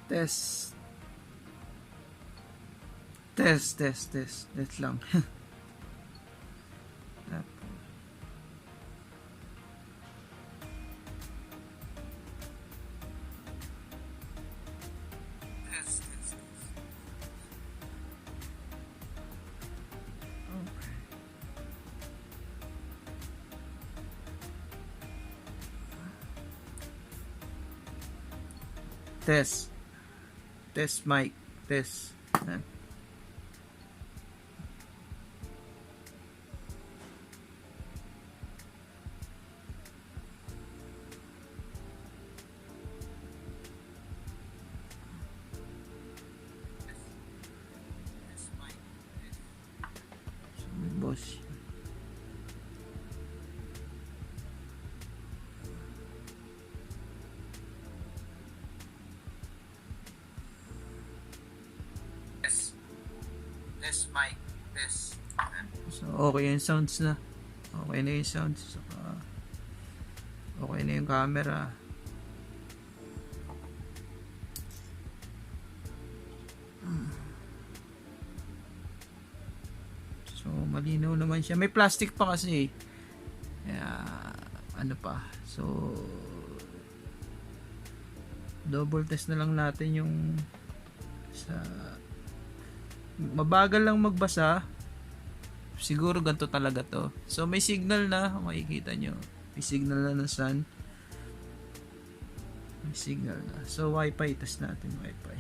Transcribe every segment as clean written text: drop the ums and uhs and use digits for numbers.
Test. Test lang. Test. Test mic. Test. Ayan. So, may boss. Test mic. Test. So, okay yung sounds na. Okay na yung sounds. Saka, okay na yung camera. So, malinaw naman siya. May plastic pa kasi. Kaya, ano pa. So, double test na lang natin yung sa mabagal lang magbasa. Siguro ganito talaga to. So may signal na, makikita nyo. May signal na ng sun. May signal na. So wifi, test natin wifi.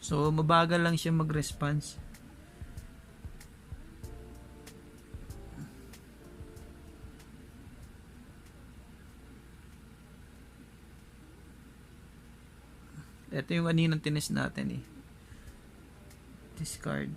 So mabagal lang siya mag-response. Ito yung kaninang tinis natin eh. Discard.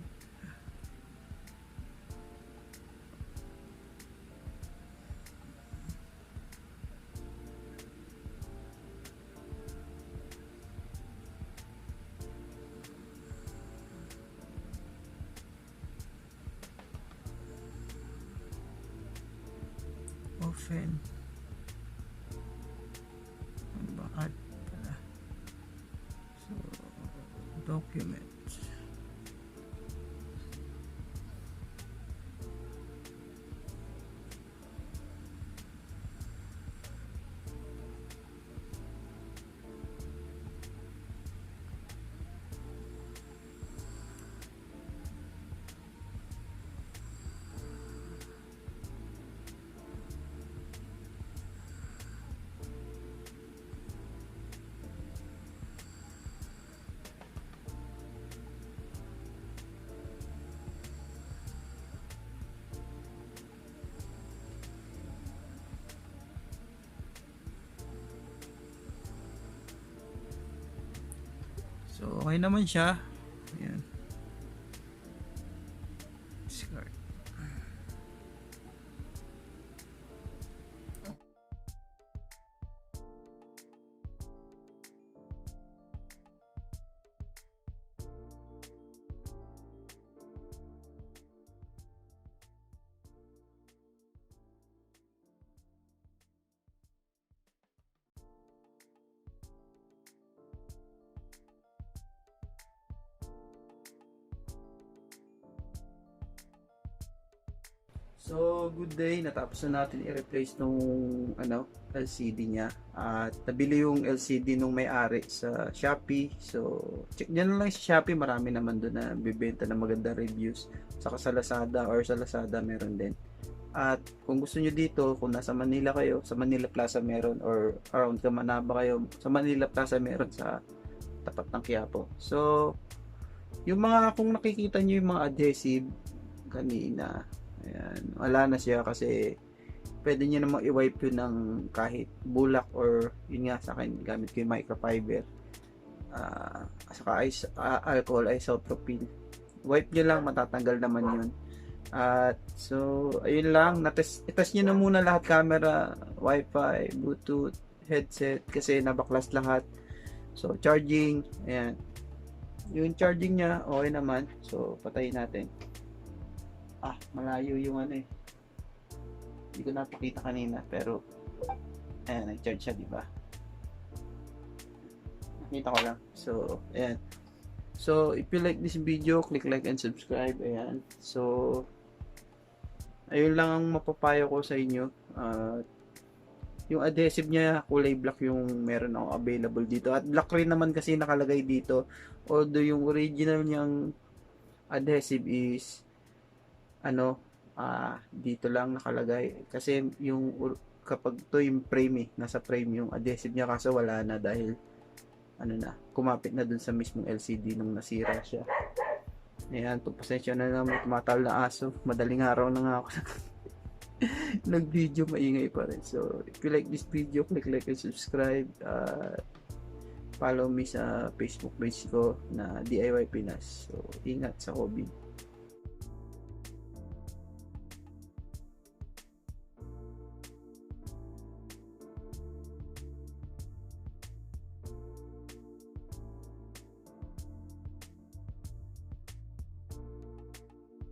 Often. Bakit pala? So, documents. So, okay naman siya. Ayan. Discard. So, good day. Natapos na natin i-replace nung LCD niya. At nabili yung LCD nung may-ari sa Shopee. So, check nyo na lang sa Shopee. Marami naman doon na bibenta ng maganda reviews. Saka sa Lazada or sa Lazada meron din. At kung gusto nyo dito, kung nasa Manila kayo, sa Manila Plaza meron, or around Kamanaba kayo, sa Manila Plaza meron sa tapat ng Quiapo. So, yung mga, kung nakikita nyo yung mga adhesive kanina, ayan, wala na siya kasi pwede nyo namang i-wipe yun ng kahit bulak or yun nga sa akin gamit ko yung microfiber saka alcohol isopropyl, wipe nyo lang, matatanggal naman yun. At so ayun lang, itest nyo na muna lahat, camera, wifi, bluetooth, headset, kasi nabaklas lahat. So charging, ayan, Yung charging niya okay naman, so patayin natin. Malayo yung ano eh, hindi ko napakita kanina, pero ayan, nag-charge siya, di ba? Nakita ko lang. So ayan. So if you like this video, click like and subscribe. Ayan. So ayun lang ang mapapayo ko sa inyo. Yung adhesive niya kulay black yung meron ako available dito, at black rin naman kasi nakalagay dito, although yung original niyang adhesive is ano, dito lang nakalagay kasi yung kapag to yung frame nasa frame yung adhesive niya, kaso wala na dahil ano na, kumapit na dun sa mismong LCD nung nasira siya. Ayan, pasensya na naman, tumatal na aso, madaling araw na nga ako nag-video, maingay pa rin. So if you like this video, click like and subscribe. Follow me sa Facebook page ko na DIY Pinas. So ingat sa COVID.